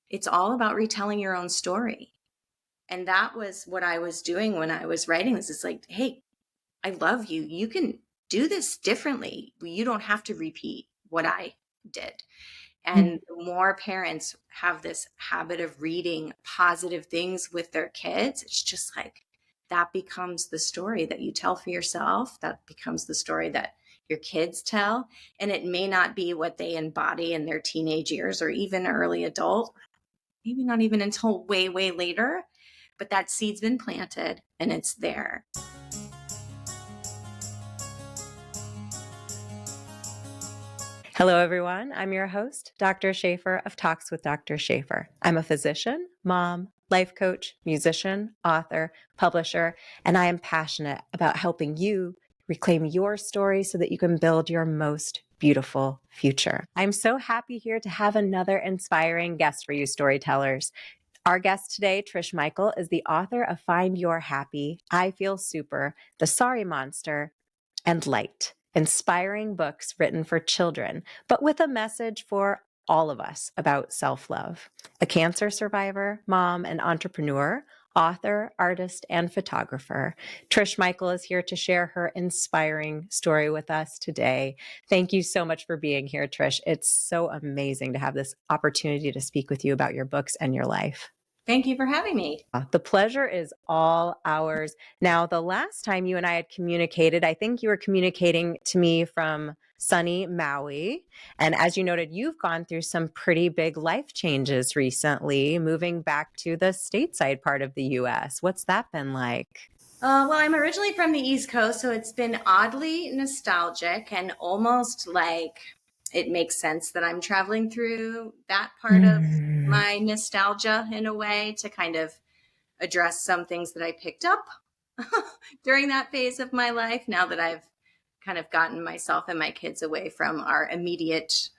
it's all about retelling your own story. And that was what I was doing when I was writing this. It's like, hey, I love you. You can do this differently. You don't have to repeat what I did. And the more parents have this habit of reading positive things with their kids, it's just like that becomes the story that you tell for yourself. That becomes the story that your kids tell. And it may not be what they embody in their teenage years or even early adult, maybe not even until way, way later. But that seed's been planted and it's there. Hello, everyone. I'm your host, Dr. Shafer of Talks with Dr. Shafer. I'm a physician, mom, life coach, musician, author, publisher, and I am passionate about helping you reclaim your story so that you can build your most beautiful future. I'm so happy here to have another inspiring guest for you storytellers. Our guest today, Trish Michael, is the author of Find Your Happy, I Feel Super, The Sorry Monster, and Light. Inspiring books written for children, but with a message for all of us about self-love. A cancer survivor, mom, and entrepreneur, author, artist, and photographer, Trish Michael is here to share her inspiring story with us today. Thank you so much for being here, Trish. It's so amazing to have this opportunity to speak with you about your books and your life. Thank you for having me. The pleasure is all ours. Now, the last time you and I had communicated, I think you were communicating to me from sunny Maui. And as you noted, you've gone through some pretty big life changes recently, moving back to the stateside part of the US. What's that been like? Well, I'm originally from the East Coast, so it's been oddly nostalgic and almost like it makes sense that I'm traveling through that part of my nostalgia in a way to kind of address some things that I picked up during that phase of my life now that I've kind of gotten myself and my kids away from our immediate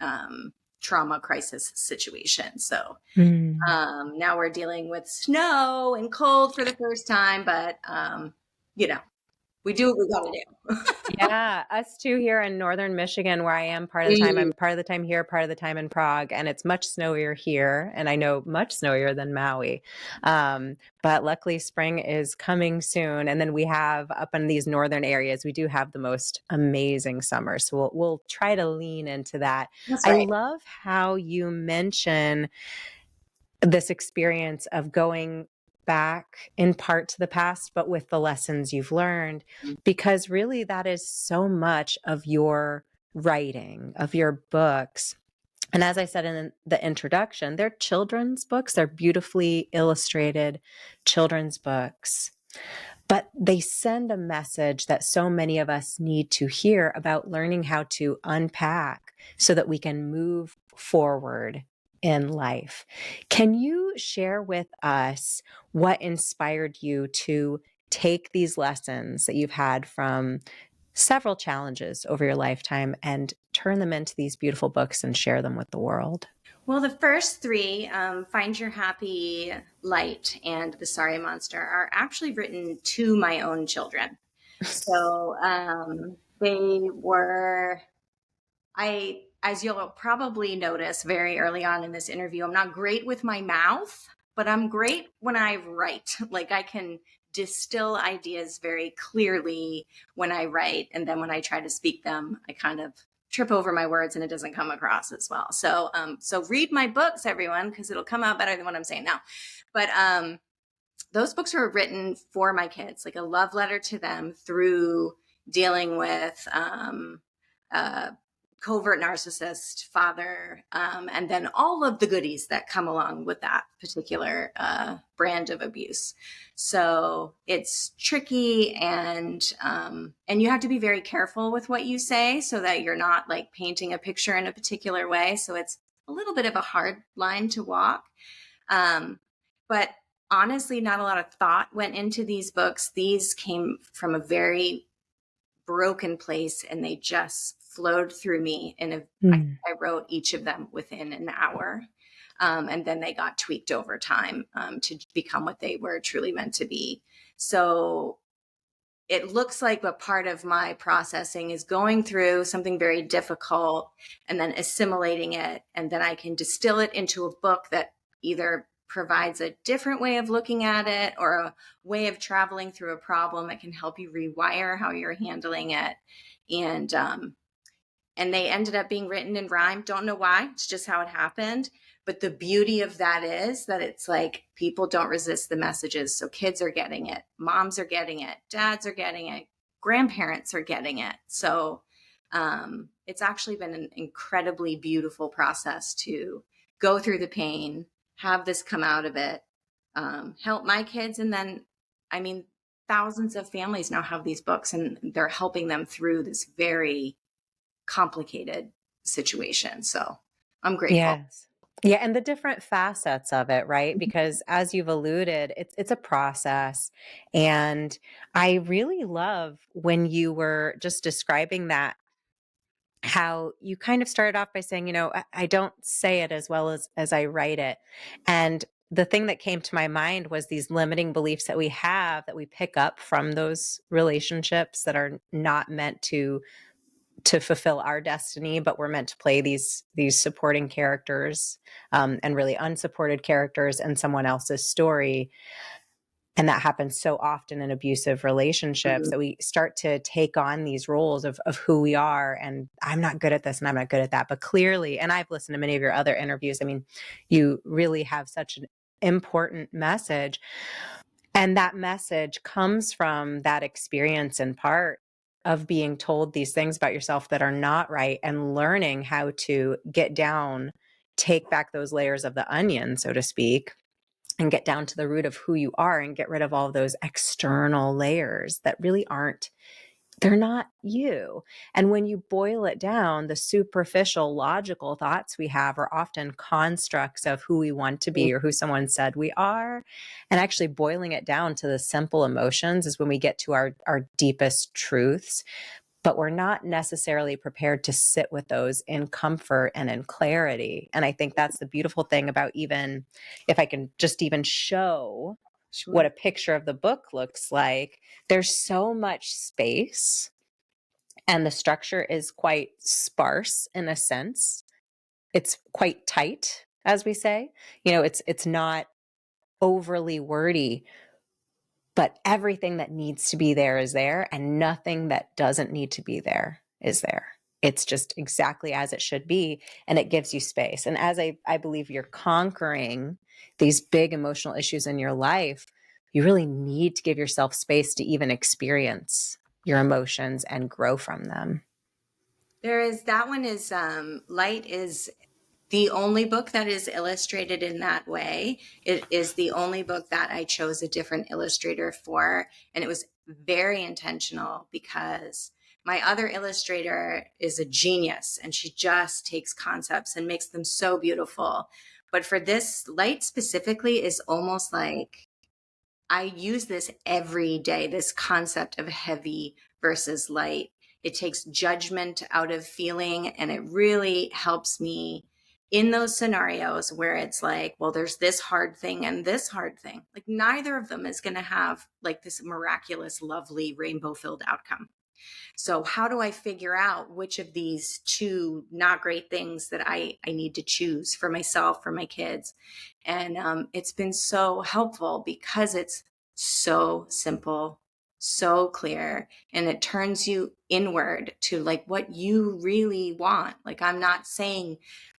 trauma crisis situation. So now we're dealing with snow and cold for the first time, but we do what we got to do. Yeah, us too here in northern Michigan, where I am part of the time. I'm part of the time here, part of the time in Prague, and it's much snowier here, and I know much snowier than Maui. But luckily, spring is coming soon, and then we have up in these northern areas, we do have the most amazing summer. So we'll try to lean into that. That's I right. love how you mention this experience of going back in part to the past, but with the lessons you've learned, because really that is so much of your writing, of your books. And as I said in the introduction, they're children's books. They're beautifully illustrated children's books, but they send a message that so many of us need to hear about learning how to unpack so that we can move forward in life. Can you share with us what inspired you to take these lessons that you've had from several challenges over your lifetime and turn them into these beautiful books and share them with the world? Well, the first three, Find Your Happy, Light, and The Sorry Monster, are actually written to my own children. So they were, as you'll probably notice very early on in this interview, I'm not great with my mouth, but I'm great when I write. Like I can distill ideas very clearly when I write. And then when I try to speak them, I kind of trip over my words and it doesn't come across as well. So, so read my books, everyone, because it'll come out better than what I'm saying now. But those books were written for my kids, like a love letter to them through dealing with covert narcissist, father, and then all of the goodies that come along with that particular brand of abuse. So it's tricky, and you have to be very careful with what you say so that you're not like painting a picture in a particular way. So it's a little bit of a hard line to walk. But honestly, not a lot of thought went into these books. These came from a very broken place and they just flowed through me. I wrote each of them within an hour. And then they got tweaked over time to become what they were truly meant to be. So it looks like a part of my processing is going through something very difficult and then assimilating it. And then I can distill it into a book that either provides a different way of looking at it or a way of traveling through a problem that can help you rewire how you're handling it. And they ended up being written in rhyme. Don't know why. It's just how it happened. But the beauty of that is that it's like people don't resist the messages. So kids are getting it, moms are getting it, dads are getting it, grandparents are getting it. So it's actually been an incredibly beautiful process to go through the pain, have this come out of it, help my kids. And then, I mean, thousands of families now have these books and they're helping them through this very complicated situation. So I'm grateful. Yes. Yeah, and the different facets of it, right? Because as you've alluded, it's a process. And I really love when you were just describing that, how you kind of started off by saying, I don't say it as well as I write it. And the thing that came to my mind was these limiting beliefs that we have that we pick up from those relationships that are not meant to fulfill our destiny, but we're meant to play these supporting characters, and really unsupported characters in someone else's story. And that happens so often in abusive relationships, Mhm. that we start to take on these roles of who we are. And I'm not good at this and I'm not good at that. But clearly, and I've listened to many of your other interviews, I mean, you really have such an important message. And that message comes from that experience in part of being told these things about yourself that are not right, and learning how to get down, take back those layers of the onion, so to speak, and get down to the root of who you are and get rid of all those external layers that really aren't, they're not you. And when you boil it down, the superficial logical thoughts we have are often constructs of who we want to be or who someone said we are. And actually boiling it down to the simple emotions is when we get to our deepest truths. But we're not necessarily prepared to sit with those in comfort and in clarity. And I think that's the beautiful thing about, even if I can just even show what Sure. a picture of the book looks like, there's so much space and the structure is quite sparse in a sense. It's quite tight, as we say. It's not overly wordy, but everything that needs to be there is there, and nothing that doesn't need to be there is there. It's just exactly as it should be, and it gives you space. And as I believe you're conquering these big emotional issues in your life, you really need to give yourself space to even experience your emotions and grow from them. There is that one is Light is the only book that is illustrated in that way. It is the only book that I chose a different illustrator for. And it was very intentional because my other illustrator is a genius and she just takes concepts and makes them so beautiful. But for this, Light specifically is almost like I use this every day, this concept of heavy versus light. It takes judgment out of feeling and it really helps me in those scenarios where it's like, well, there's this hard thing and this hard thing. Like neither of them is going to have like this miraculous, lovely, rainbow filled outcome. So how do I figure out which of these two not great things that I need to choose for myself, for my kids? And it's been so helpful because it's so simple, so clear, and it turns you inward to like what you really want. Like I'm not saying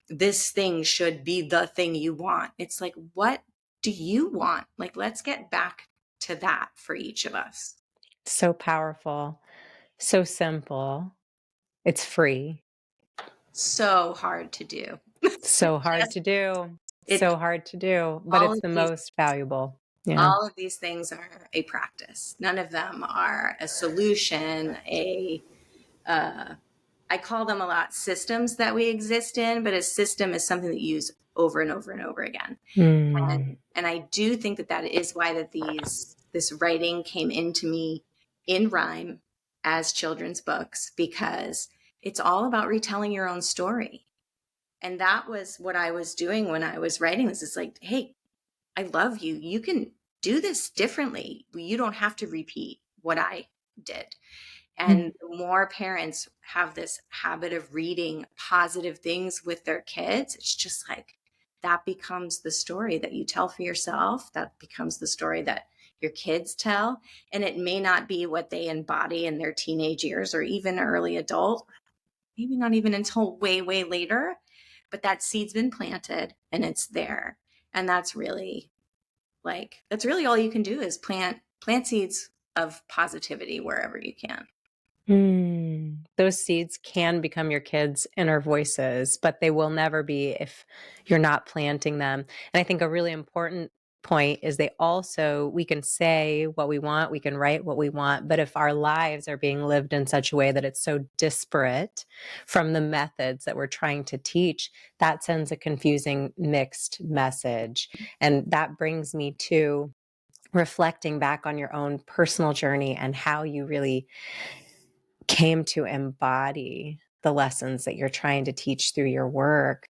this thing should be the thing you want. It's like, what do you want? Like, let's get back to that for each of us. So powerful, so simple. It's free. So hard to do. So hard Just to do. it's So hard to do, but all it's of the these most valuable. Yeah. all of these things are a practice. None of them are a solution, a I call them a lot systems that we exist in, but a system is something that you use over and over and over again. Mm. And I do think that that is why that this writing came into me in rhyme as children's books, because it's all about retelling your own story. And that was what I was doing when I was writing this. It's like, hey, I love you. You can do this differently. You don't have to repeat what I did. And the more parents have this habit of reading positive things with their kids, it's just like that becomes the story that you tell for yourself. That becomes the story that your kids tell. And it may not be what they embody in their teenage years or even early adult, maybe not even until way, way later. But that seed's been planted and it's there. And that's really all you can do is plant seeds of positivity wherever you can. Those seeds can become your kids' inner voices, but they will never be if you're not planting them. And I think a really important point is we can say what we want, we can write what we want, but if our lives are being lived in such a way that it's so disparate from the methods that we're trying to teach, that sends a confusing, mixed message. And that brings me to reflecting back on your own personal journey and how you really came to embody the lessons that you're trying to teach through your work.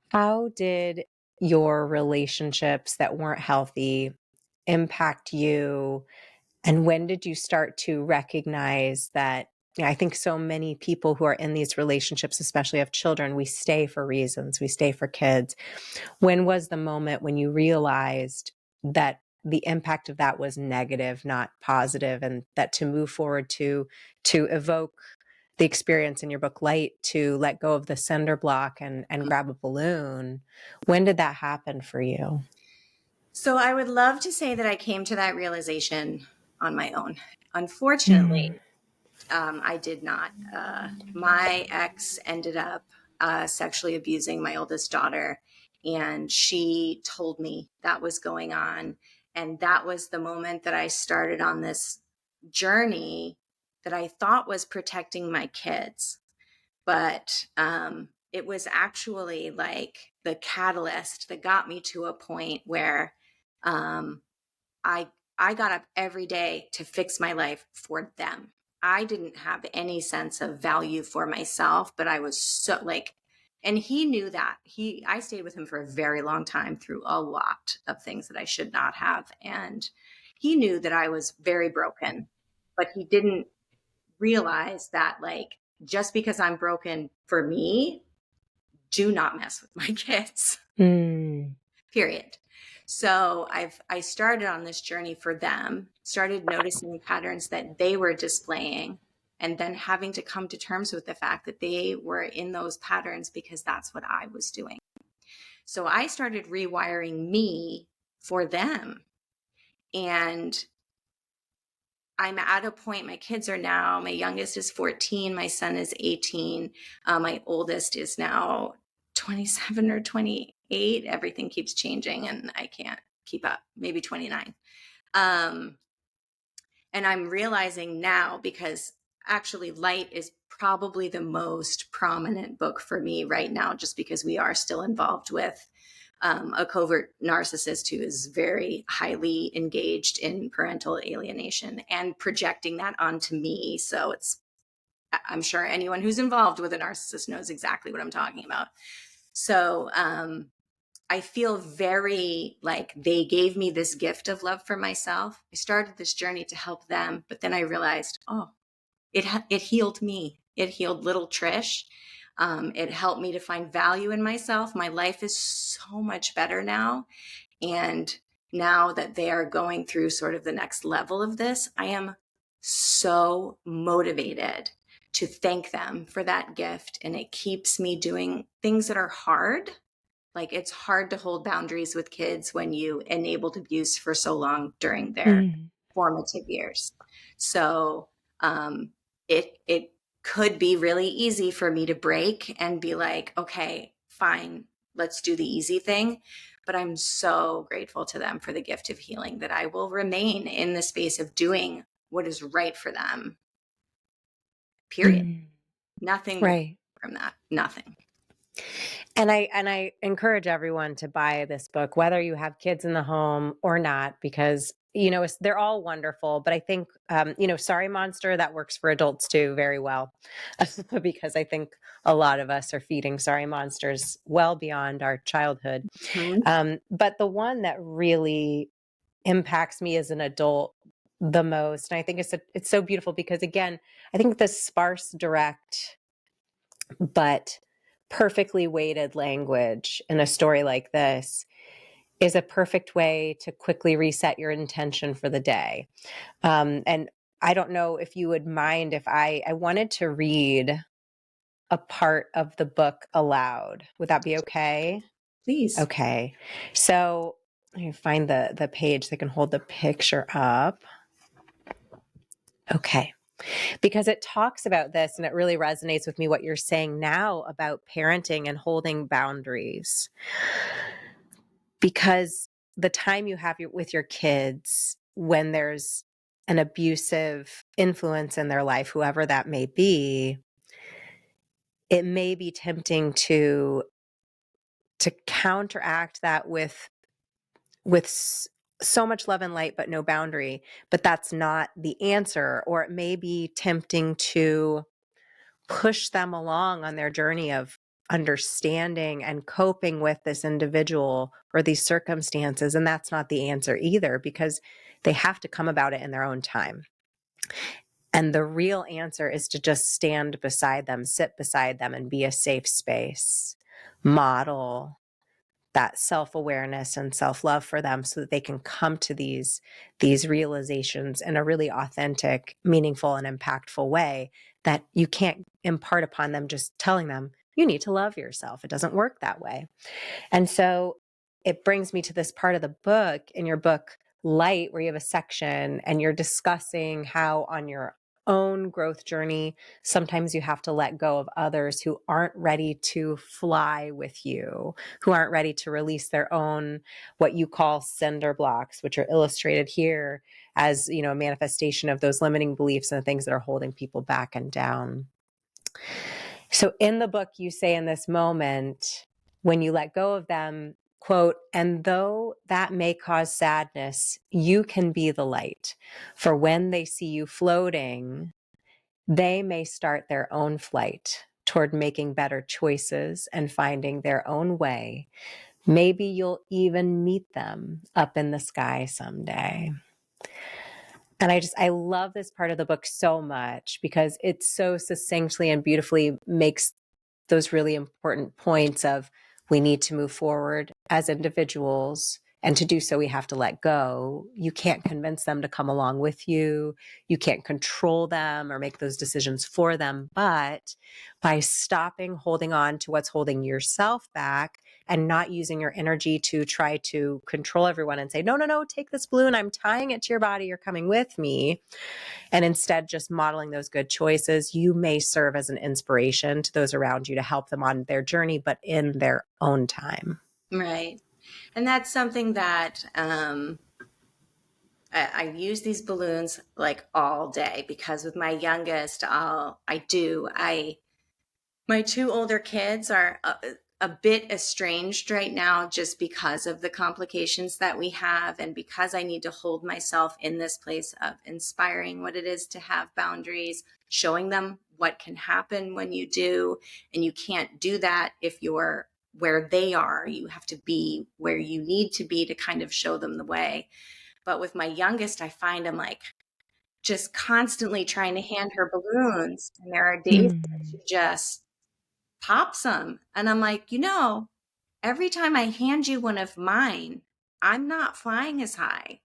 How did your relationships that weren't healthy impact you? And when did you start to recognize that? I think so many people who are in these relationships, especially have children, we stay for reasons, we stay for kids. When was the moment when you realized that the impact of that was negative, not positive, and that to move forward to evoke the experience in your book Light, to let go of the cinder block and grab a balloon? When did that happen for you? So I would love to say that I came to that realization on my own. Unfortunately, I did not. My ex ended up sexually abusing my oldest daughter, and she told me that was going on. And that was the moment that I started on this journey that I thought was protecting my kids. But it was actually like the catalyst that got me to a point where um, I I got up every day to fix my life for them. I didn't have any sense of value for myself, but I was so like, and he knew that. I stayed with him for a very long time through a lot of things that I should not have. And he knew that I was very broken, but he didn't realize that, like, just because I'm broken for me, do not mess with my kids. Period. So I started on this journey for them, started noticing patterns that they were displaying, and then having to come to terms with the fact that they were in those patterns because that's what I was doing. So I started rewiring me for them. And I'm at a point, my kids are now, my youngest is 14, my son is 18, my oldest is now 27 or 28. Everything keeps changing and I can't keep up, maybe 29. And I'm realizing now, because actually Light is probably the most prominent book for me right now, just because we are still involved with a covert narcissist who is very highly engaged in parental alienation and projecting that onto me. So I'm sure anyone who's involved with a narcissist knows exactly what I'm talking about. So I feel very like they gave me this gift of love for myself. I started this journey to help them, but then I realized, oh, it healed me. It healed little Trish. It helped me to find value in myself. My life is so much better now. And now that they are going through sort of the next level of this, I am so motivated to thank them for that gift. And it keeps me doing things that are hard. Like, it's hard to hold boundaries with kids when you enabled abuse for so long during their formative years. So it could be really easy for me to break and be like, okay, fine, let's do the easy thing. But I'm so grateful to them for the gift of healing that I will remain in the space of doing what is right for them. Period. Nothing will Right. come from that. Nothing. And I encourage everyone to buy this book, whether you have kids in the home or not, because they're all wonderful. But I think Sorry Monster, that works for adults too very well, because I think a lot of us are feeding sorry monsters well beyond our childhood. But the one that really impacts me as an adult the most, and I think it's so beautiful because, again, I think the sparse, direct but perfectly weighted language in a story like this is a perfect way to quickly reset your intention for the day. And I don't know if you would mind if I wanted to read a part of the book aloud. Would that be okay? Please. Okay. So let me find the page that can hold the picture up. Okay. Because it talks about this, and it really resonates with me what you're saying now about parenting and holding boundaries. Because the time you have with your kids when there's an abusive influence in their life, whoever that may be, it may be tempting to counteract that with so much love and light but no boundary, but that's not the answer. Or it may be tempting to push them along on their journey of understanding and coping with this individual or these circumstances, and that's not the answer either, because they have to come about it in their own time. And the real answer is to just stand beside them, sit beside them, and be a safe space. Model that self-awareness and self-love for them so that they can come to these realizations in a really authentic, meaningful, and impactful way that you can't impart upon them just telling them, you need to love yourself. It doesn't work that way. And so it brings me to this part of the book, in your book, Light, where you have a section and you're discussing how on your own growth journey, sometimes you have to let go of others who aren't ready to fly with you, who aren't ready to release their own, what you call cinder blocks, which are illustrated here as, a manifestation of those limiting beliefs and the things that are holding people back and down. So in the book, you say in this moment, when you let go of them, quote, and though that may cause sadness, you can be the light. For when they see you floating, they may start their own flight toward making better choices and finding their own way. Maybe you'll even meet them up in the sky someday. And I love this part of the book so much because it so succinctly and beautifully makes those really important points of we need to move forward as individuals. And to do so, we have to let go. You can't convince them to come along with you. You can't control them or make those decisions for them. But by stopping holding on to what's holding yourself back and not using your energy to try to control everyone and say, no, no, no, take this balloon. I'm tying it to your body. You're coming with me. And instead just modeling those good choices, you may serve as an inspiration to those around you to help them on their journey, but in their own time. Right. And that's something that I use these balloons like all day, because with my youngest, my two older kids are a bit estranged right now just because of the complications that we have, and because I need to hold myself in this place of inspiring what it is to have boundaries, showing them what can happen when you do. And you can't do that if you're where they are. You have to be where you need to be to kind of show them the way. But with my youngest, I find I'm like just constantly trying to hand her balloons. And there are days that she just pops them. And I'm like, every time I hand you one of mine, I'm not flying as high.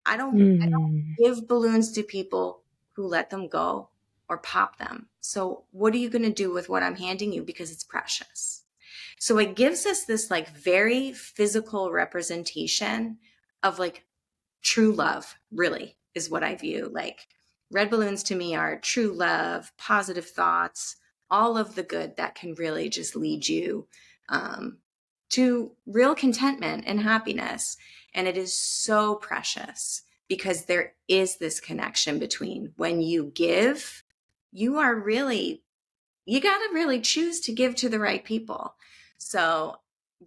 I don't give balloons to people who let them go or pop them. So what are you going to do with what I'm handing you? Because it's precious. So it gives us this like very physical representation of like true love, really, is what I view. Like red balloons to me are true love, positive thoughts, all of the good that can really just lead you to real contentment and happiness. And it is so precious because there is this connection between when you give, you got to really choose to give to the right people. So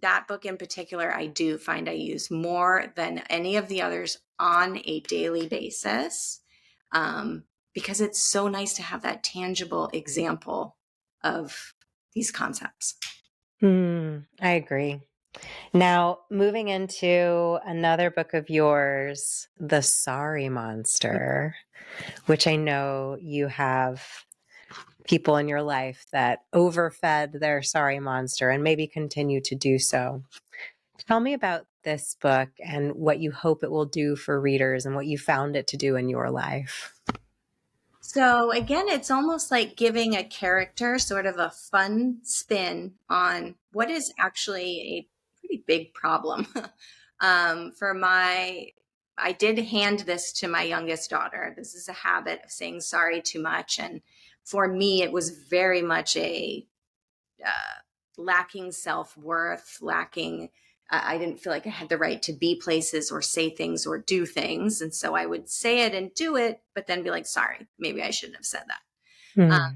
that book in particular, I do find I use more than any of the others on a daily basis, because it's so nice to have that tangible example of these concepts. I agree. Now, moving into another book of yours, The Sorry Monster, which I know you have people in your life that overfed their sorry monster and maybe continue to do so. Tell me about this book and what you hope it will do for readers and what you found it to do in your life. So again, it's almost like giving a character sort of a fun spin on what is actually a pretty big problem. I did hand this to my youngest daughter. This is a habit of saying sorry too much. And for me, it was very much a lacking self-worth, lacking I didn't feel like I had the right to be places or say things or do things. And so I would say it and do it, but then be like, sorry, maybe I shouldn't have said that.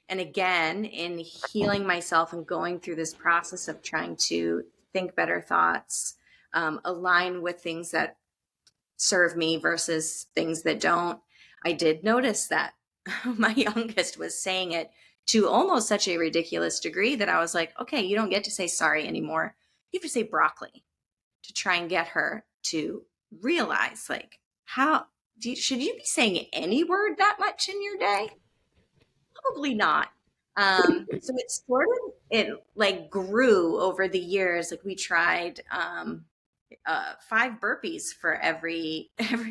And again, in healing myself and going through this process of trying to think better thoughts, align with things that serve me versus things that don't, I did notice that my youngest was saying it to almost such a ridiculous degree that I was like, okay, you don't get to say sorry anymore. You have to say broccoli, to try and get her to realize, like, should you be saying any word that much in your day? Probably not. So it like grew over the years. Like we tried 5 burpees for every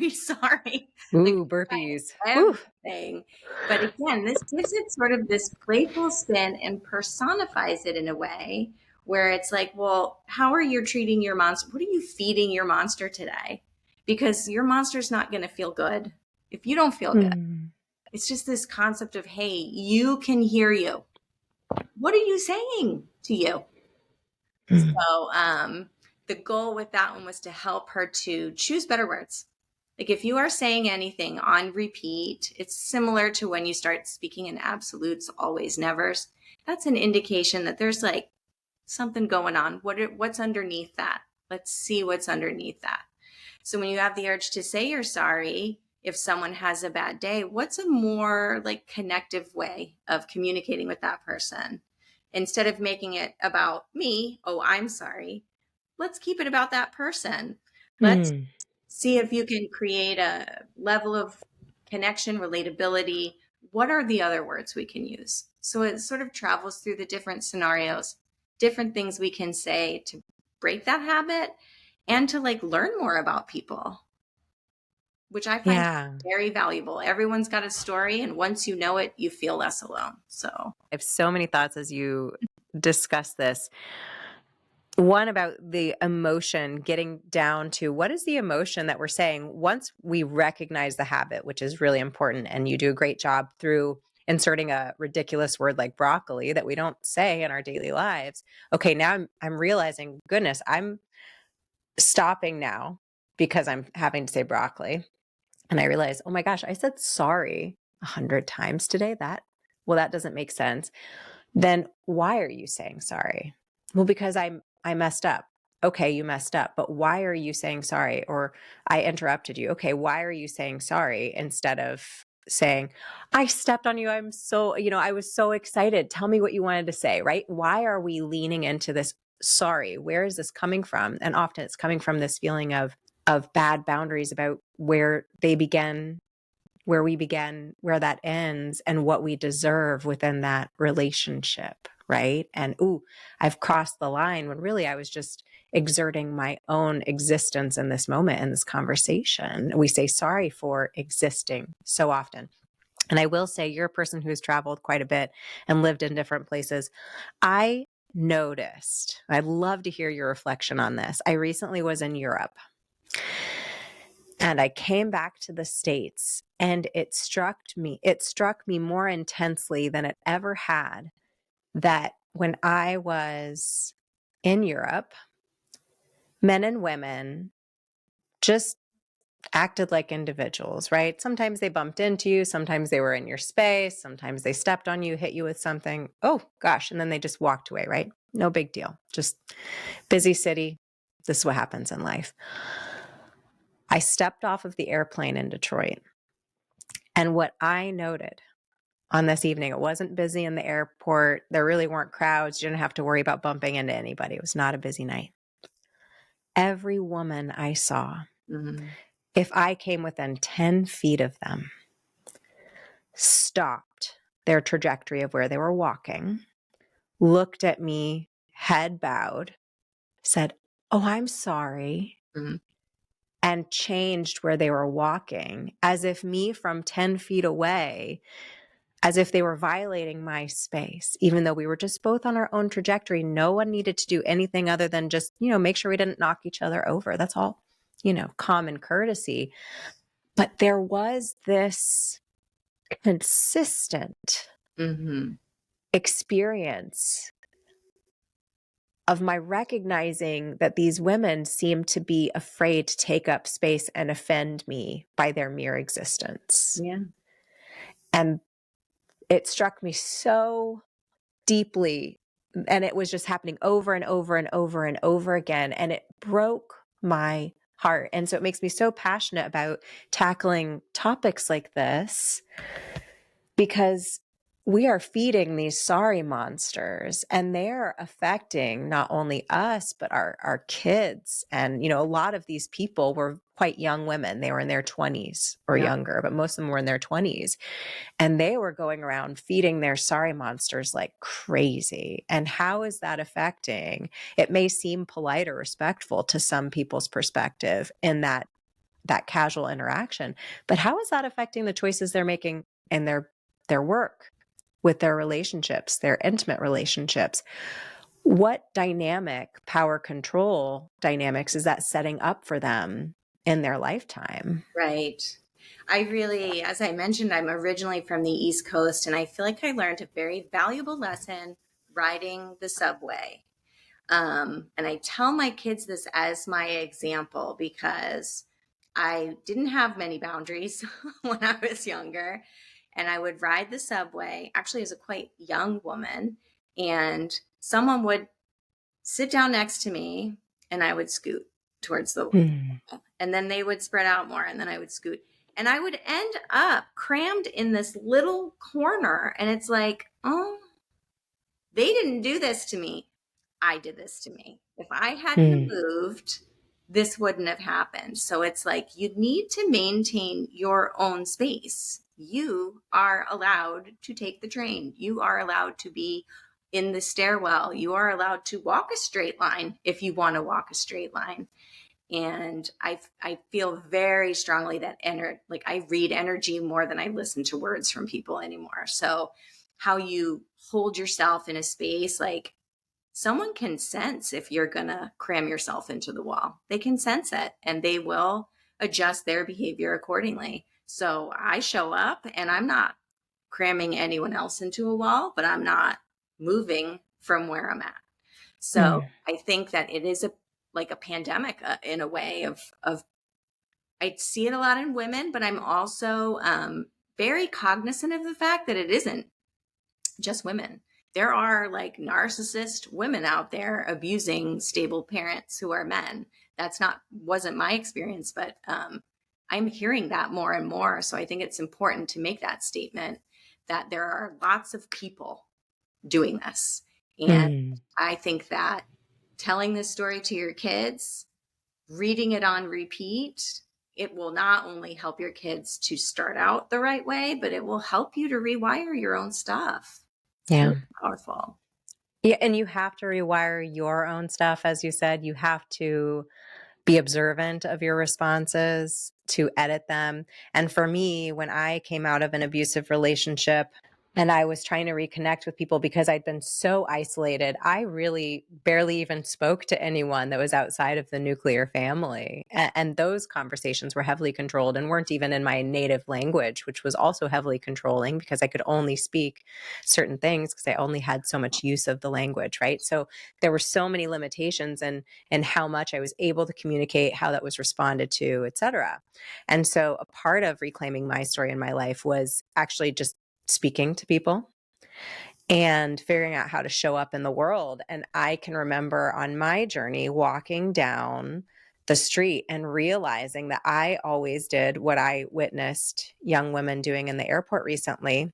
sorry. Like Ooh, burpees. Ooh. everything. But again, this gives it sort of this playful spin and personifies it in a way where it's like, well, how are you treating your monster? What are you feeding your monster today? Because your monster's not going to feel good if you don't feel good. It's just this concept of, hey, you can hear you. What are you saying to you? So the goal with that one was to help her to choose better words. Like if you are saying anything on repeat, it's similar to when you start speaking in absolutes, always, nevers. That's an indication that there's like something going on. What's underneath that? Let's see what's underneath that. So when you have the urge to say you're sorry, if someone has a bad day, what's a more like connective way of communicating with that person? Instead of making it about me, oh, I'm sorry, let's keep it about that person. Let's see if you can create a level of connection, relatability. What are the other words we can use? So it sort of travels through the different scenarios, different things we can say to break that habit and to like learn more about people, which I find Yeah. very valuable. Everyone's got a story, and once you know it, you feel less alone. So I have so many thoughts as you discuss this. One about the emotion, getting down to what is the emotion that we're saying once we recognize the habit, which is really important. And you do a great job through inserting a ridiculous word like broccoli that we don't say in our daily lives. Okay, now I'm realizing, goodness, I'm stopping now because I'm having to say broccoli. And I realize, oh my gosh, I said sorry 100 times today. That doesn't make sense. Then why are you saying sorry? Well, because I messed up. Okay, you messed up, but why are you saying sorry? Or I interrupted you. Okay, why are you saying sorry instead of saying, I stepped on you. I was so excited. Tell me what you wanted to say, right? Why are we leaning into this sorry? Where is this coming from? And often it's coming from this feeling of bad boundaries about where they begin, where we begin, where that ends, and what we deserve within that relationship, right? And I've crossed the line when really I was just exerting my own existence in this moment, in this conversation. We say sorry for existing so often. And I will say, you're a person who's traveled quite a bit and lived in different places. I noticed, I'd love to hear your reflection on this. I recently was in Europe. And I came back to the States, and it struck me more intensely than it ever had that when I was in Europe, men and women just acted like individuals, right? Sometimes they bumped into you, sometimes they were in your space, sometimes they stepped on you, hit you with something. Oh gosh, and then they just walked away, right? No big deal. Just busy city. This is what happens in life. I stepped off of the airplane in Detroit. And what I noted on this evening, it wasn't busy in the airport. There really weren't crowds. You didn't have to worry about bumping into anybody. It was not a busy night. Every woman I saw, if I came within 10 feet of them, stopped their trajectory of where they were walking, looked at me, head bowed, said, "Oh, I'm sorry," Mm-hmm. and changed where they were walking, as if me from 10 feet away, as if they were violating my space, even though we were just both on our own trajectory. No one needed to do anything other than just, make sure we didn't knock each other over. That's all, common courtesy. But there was this consistent Mm-hmm. experience of my recognizing that these women seemed to be afraid to take up space and offend me by their mere existence. Yeah. And it struck me so deeply, and it was just happening over and over and over and over again, and it broke my heart. And so it makes me so passionate about tackling topics like this, because we are feeding these sorry monsters, and they're affecting not only us, but our kids. And, a lot of these people were quite young women. They were in their 20s or Yeah. younger, but most of them were in their 20s. And they were going around feeding their sorry monsters like crazy. And how is that affecting? It may seem polite or respectful to some people's perspective in that casual interaction, but how is that affecting the choices they're making in their work, with their relationships, their intimate relationships? What power control dynamics is that setting up for them in their lifetime? Right. I really, as I mentioned, I'm originally from the East Coast, and I feel like I learned a very valuable lesson riding the subway. And I tell my kids this as my example because I didn't have many boundaries when I was younger. And I would ride the subway, actually, as a quite young woman, and someone would sit down next to me, and I would scoot towards the Hmm. and then they would spread out more, and then I would scoot. And I would end up crammed in this little corner. And it's like, oh, they didn't do this to me. I did this to me. If I hadn't Hmm. moved, this wouldn't have happened. So it's like you need to maintain your own space. You are allowed to take the train. You are allowed to be in the stairwell. You are allowed to walk a straight line if you want to walk a straight line. And I feel very strongly that like I read energy more than I listen to words from people anymore. So how you hold yourself in a space, like someone can sense if you're gonna cram yourself into the wall. They can sense it, and they will adjust their behavior accordingly. So I show up, and I'm not cramming anyone else into a wall, but I'm not moving from where I'm at. So Hmm. I think that it is like a pandemic in a way of I see it a lot in women, but I'm also very cognizant of the fact that it isn't just women. There are like narcissist women out there abusing stable parents who are men. Wasn't my experience, but I'm hearing that more and more. So I think it's important to make that statement that there are lots of people doing this. And Hmm. I think that telling this story to your kids, reading it on repeat, it will not only help your kids to start out the right way, but it will help you to rewire your own stuff. It's Yeah. really powerful. Yeah. And you have to rewire your own stuff. As you said, you have to be observant of your responses, to edit them. And for me, when I came out of an abusive relationship and I was trying to reconnect with people because I'd been so isolated, I really barely even spoke to anyone that was outside of the nuclear family. And those conversations were heavily controlled and weren't even in my native language, which was also heavily controlling because I could only speak certain things because I only had so much use of the language, right? So there were so many limitations and how much I was able to communicate, how that was responded to, et cetera. And so a part of reclaiming my story in my life was actually just speaking to people and figuring out how to show up in the world. And I can remember on my journey walking down the street and realizing that I always did what I witnessed young women doing in the airport recently.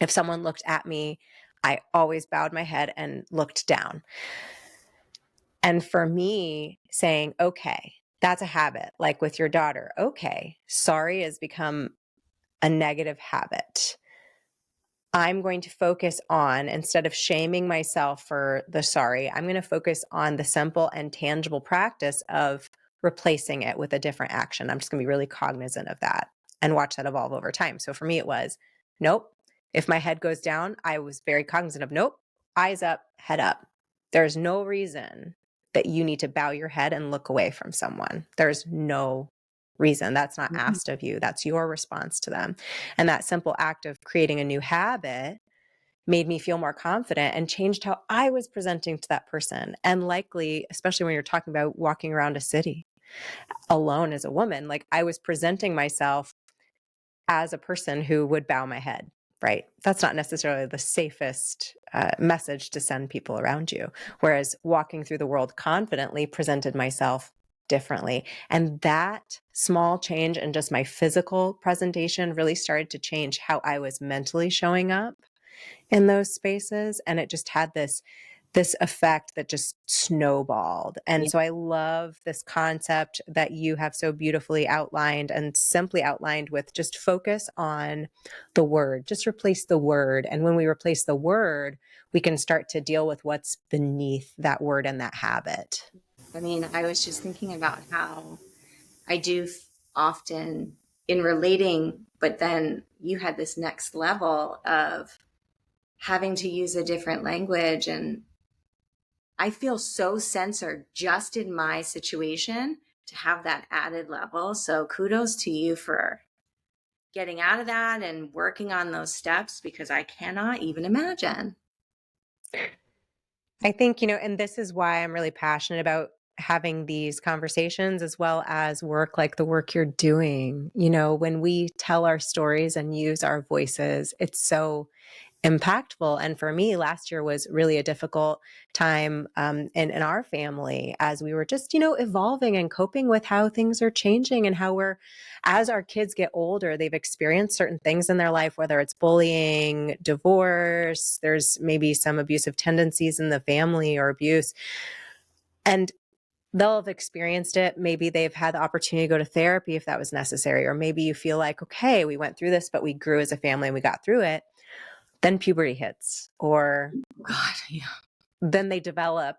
If someone looked at me, I always bowed my head and looked down. And for me, saying, okay, that's a habit, like with your daughter. Okay, sorry has become a negative habit. I'm going to focus on, instead of shaming myself for the sorry, I'm going to focus on the simple and tangible practice of replacing it with a different action. I'm just going to be really cognizant of that and watch that evolve over time. So for me, it was, nope. If my head goes down, I was very cognizant of, nope, eyes up, head up. There's no reason that you need to bow your head and look away from someone. There's no reason. That's not asked of you. That's your response to them. And that simple act of creating a new habit made me feel more confident and changed how I was presenting to that person. And likely, especially when you're talking about walking around a city alone as a woman, like I was presenting myself as a person who would bow my head, right? That's not necessarily the safest message to send people around you. Whereas walking through the world confidently presented myself differently. And that small change in just my physical presentation really started to change how I was mentally showing up in those spaces. And it just had this effect that just snowballed. And Yeah. so I love this concept that you have so beautifully outlined and simply outlined with just focus on the word, just replace the word. And when we replace the word, we can start to deal with what's beneath that word and that habit. I mean, I was just thinking about how I do often in relating, but then you had this next level of having to use a different language. And I feel so censored just in my situation to have that added level. So kudos to you for getting out of that and working on those steps, because I cannot even imagine. I think, and this is why I'm really passionate about having these conversations as well as work like the work you're doing. When we tell our stories and use our voices, it's so impactful. And for me, last year was really a difficult time in our family as we were just, evolving and coping with how things are changing and how as our kids get older, they've experienced certain things in their life, whether it's bullying, divorce, there's maybe some abusive tendencies in the family or abuse. And they'll have experienced it. Maybe they've had the opportunity to go to therapy if that was necessary. Or maybe you feel like, okay, we went through this, but we grew as a family and we got through it. Then puberty hits, or God, yeah. then they develop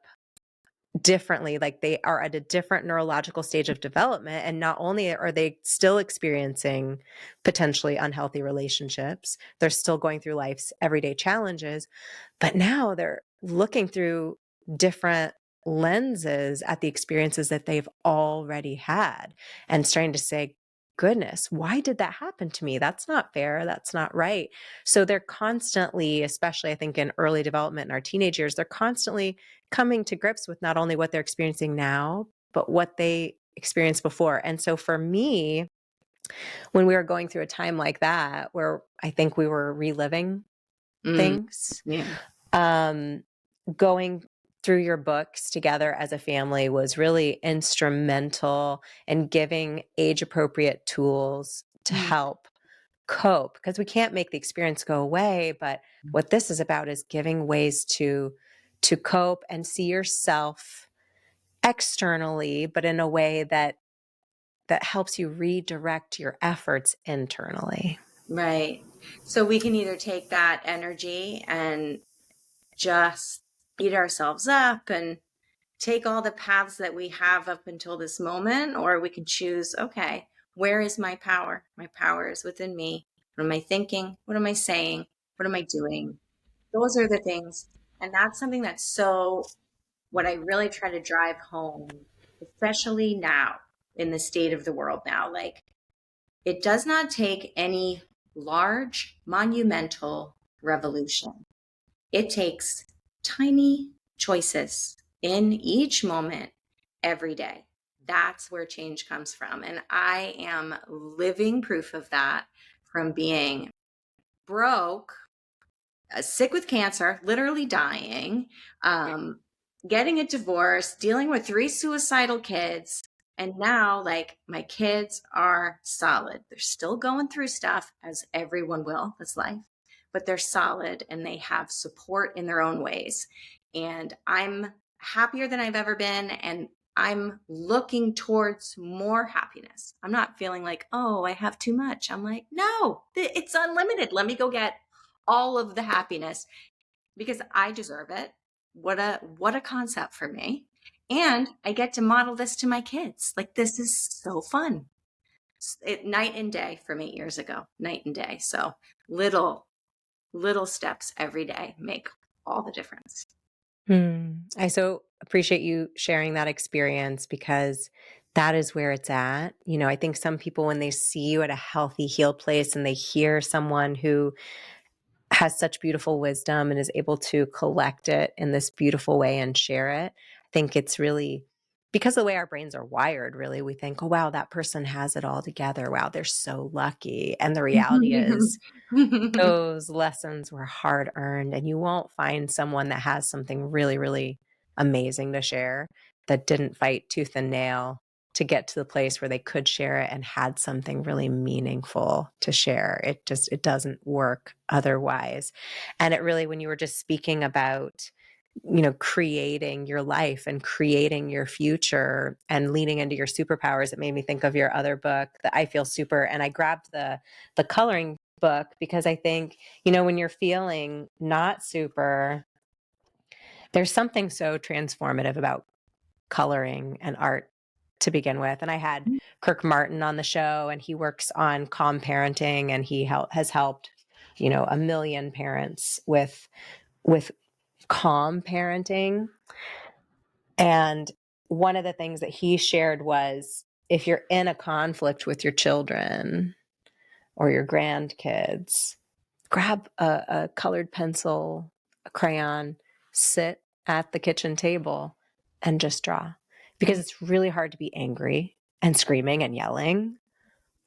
differently, like they are at a different neurological stage of development. And not only are they still experiencing potentially unhealthy relationships, they're still going through life's everyday challenges, but now they're looking through different lenses at the experiences that they've already had and starting to say, goodness, why did that happen to me? That's not fair. That's not right. So they're constantly, especially I think in early development in our teenage years, they're constantly coming to grips with not only what they're experiencing now, but what they experienced before. And so for me, when we were going through a time like that, where I think we were reliving Mm, things, yeah. going through your books together as a family was really instrumental in giving age appropriate tools to Mm, help cope, because we can't make the experience go away. But what this is about is giving ways to cope and see yourself externally, but in a way that helps you redirect your efforts internally. right. So we can either take that energy and just beat ourselves up and take all the paths that we have up until this moment, or we can choose, okay, where is my power? My power is within me. What am I thinking? What am I saying? What am I doing? Those are the things. And that's something that's so, what I really try to drive home, especially now in the state of the world now. Like, it does not take any large, monumental revolution. It takes tiny choices in each moment every day. That's where change comes from. And I am living proof of that, from being broke, sick with cancer, literally dying, um, getting a divorce, dealing with 3 suicidal kids. And now, like, my kids are solid. They're still going through stuff, as everyone will. That's life. But they're solid and they have support in their own ways. And I'm happier than I've ever been. And I'm looking towards more happiness. I'm not feeling like, oh, I have too much. I'm like, no, it's unlimited. Let me go get all of the happiness because I deserve it. What a concept for me. And I get to model this to my kids. Like, this is so fun. Night and day from 8 years ago, night and day. So little, little steps every day make all the difference. I so appreciate you sharing that experience because that is where it's at. You know, I think some people, when they see you at a healthy, healed place and they hear someone who has such beautiful wisdom and is able to collect it in this beautiful way and share it, I think it's really because of the way our brains are wired, really, we think, oh, wow, that person has it all together. Wow, they're so lucky. And the reality is, those lessons were hard earned, and you won't find someone that has something really, really amazing to share that didn't fight tooth and nail to get to the place where they could share it and had something really meaningful to share. It doesn't work otherwise. And it really, when you were just speaking about, you know, creating your life and creating your future and leaning into your superpowers, it made me think of your other book, that I Feel Super. And I grabbed the coloring book because I think, you know, when you're feeling not super, there's something so transformative about coloring and art to begin with. And I had Kirk Martin on the show, and he works on calm parenting, and he has helped, you know, a million parents with calm parenting. And one of the things that he shared was, if you're in a conflict with your children or your grandkids, grab a colored pencil, a crayon, sit at the kitchen table and just draw. Because it's really hard to be angry and screaming and yelling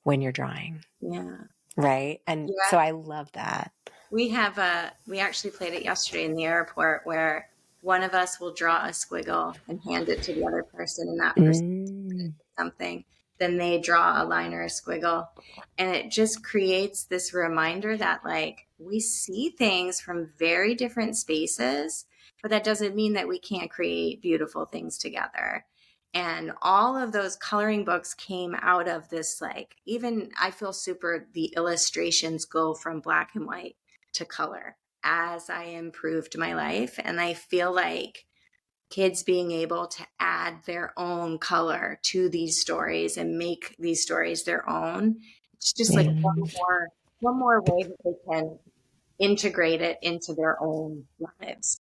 when you're drawing. Yeah. Right. And Yeah. so I love that. We actually played it yesterday in the airport where one of us will draw a squiggle and hand it to the other person, and that person Mm. something, then they draw a line or a squiggle. And it just creates this reminder that, like, we see things from very different spaces, but that doesn't mean that we can't create beautiful things together. And all of those coloring books came out of this, like, even I Feel Super, the illustrations go from black and white to color as I improved my life. And I feel like kids being able to add their own color to these stories and make these stories their own. It's just like Yeah. one more way that they can integrate it into their own lives.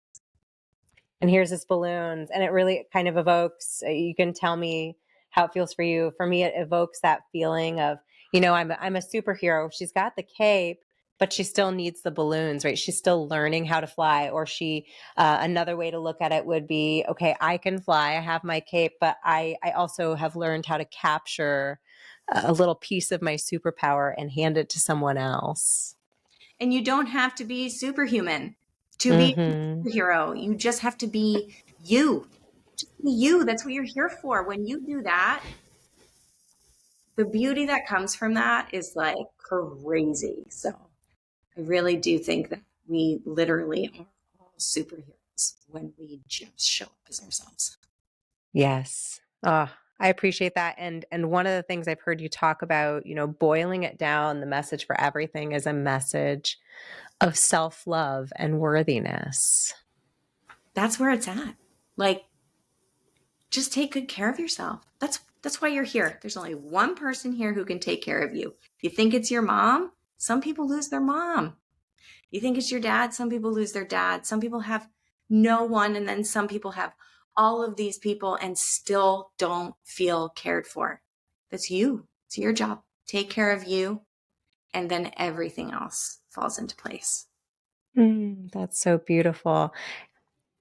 And here's this balloons, and it really kind of evokes, you can tell me how it feels for you. For me, it evokes that feeling of, you know, I'm a superhero. She's got the cape, but she still needs the balloons, right? She's still learning how to fly. Or another way to look at it would be, okay, I can fly, I have my cape, but I also have learned how to capture a little piece of my superpower and hand it to someone else. And you don't have to be superhuman to be Mm-hmm. a superhero. You just have to be you. Just be you. That's what you're here for. When you do that, the beauty that comes from that is like crazy. So I really do think that we literally are all superheroes when we just show up as ourselves. Yes. Oh, I appreciate that. And one of the things I've heard you talk about, you know, boiling it down, the message for everything is a message of self-love and worthiness. That's where it's at. Like, just take good care of yourself. That's why you're here. There's only one person here who can take care of you. If you think it's your mom, some people lose their mom. You think it's your dad, some people lose their dad. Some people have no one, and then some people have all of these people and still don't feel cared for. That's you. It's your job. Take care of you, and then everything else falls into place. That's so beautiful.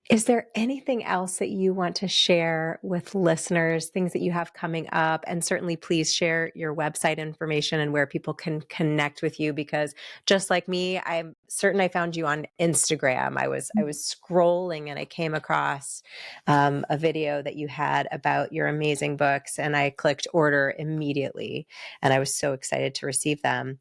Is there anything else that you want to share with listeners, things that you have coming up? And certainly please share your website information and where people can connect with you, because just like me, I'm certain I found you on Instagram. I was scrolling and I came across a video that you had about your amazing books, and I clicked order immediately, and I was so excited to receive them.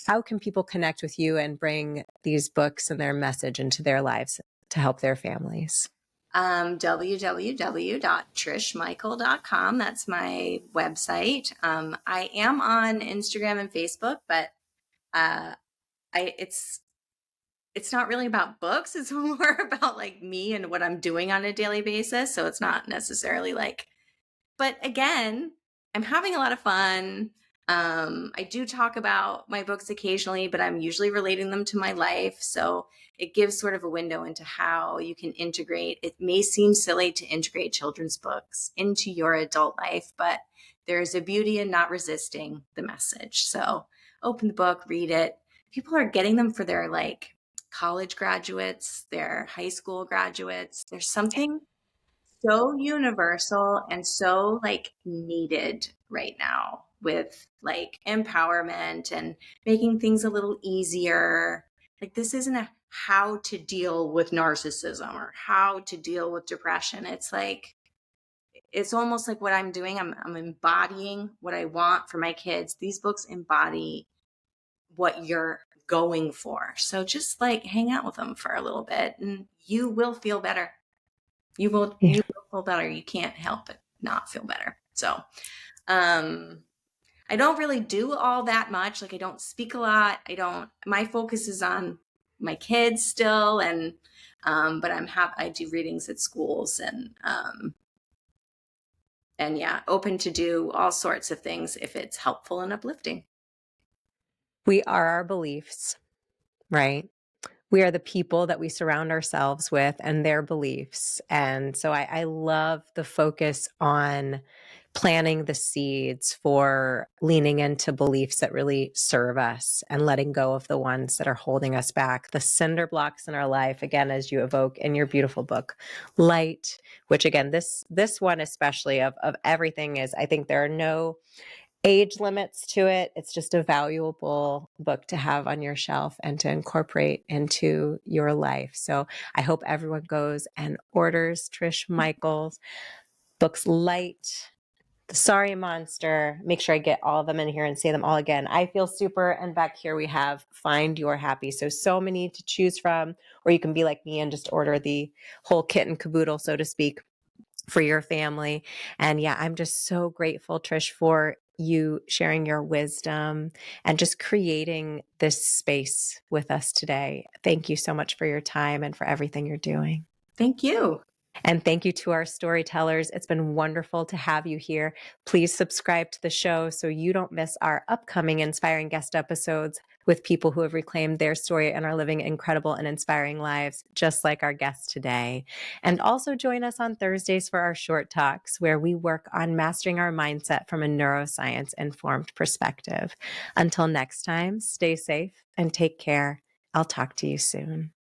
How can people connect with you and bring these books and their message into their lives to help their families? www.trishmichael.com. That's my website. I am on Instagram and Facebook, but uh, it's it's not really about books. It's more about like me and what I'm doing on a daily basis. So it's not necessarily like, but again, I'm having a lot of fun. I do talk about my books occasionally, but I'm usually relating them to my life. So it gives sort of a window into how you can integrate. It may seem silly to integrate children's books into your adult life, but there's a beauty in not resisting the message. So open the book, read it. People are getting them for their like college graduates, their high school graduates. There's something so universal and so like needed right now with like empowerment and making things a little easier. Like this isn't a how to deal with narcissism or how to deal with depression. It's like it's almost like what I'm doing. I'm embodying what I want for my kids. These books embody what you're going for. So just like hang out with them for a little bit and you will feel better. Yeah. You will feel better. You can't help but not feel better. So um I don't really do all that much. Like I don't speak a lot. My focus is on my kids still and but I do readings at schools and yeah, open to do all sorts of things if it's helpful and uplifting. We are our beliefs, right? We are the people that we surround ourselves with and their beliefs. And so I love the focus on planting the seeds for leaning into beliefs that really serve us and letting go of the ones that are holding us back. The cinder blocks in our life, again, as you evoke in your beautiful book, Light, which again, this one especially of everything is, I think there are no age limits to it. It's just a valuable book to have on your shelf and to incorporate into your life. So I hope everyone goes and orders Trish Michael's books, Light, The Sorry Monster. Make sure I get all of them in here and say them all again. I Feel Super. And back here we have Find Your Happy. So many to choose from, or you can be like me and just order the whole kit and caboodle, so to speak, for your family. And yeah, I'm just so grateful, Trish, for you sharing your wisdom and just creating this space with us today. Thank you so much for your time and for everything you're doing. Thank you. And thank you to our storytellers. It's been wonderful to have you here. Please subscribe to the show so you don't miss our upcoming inspiring guest episodes with people who have reclaimed their story and are living incredible and inspiring lives, just like our guest today. And also join us on Thursdays for our short talks, where we work on mastering our mindset from a neuroscience informed perspective. Until next time, stay safe and take care. I'll talk to you soon.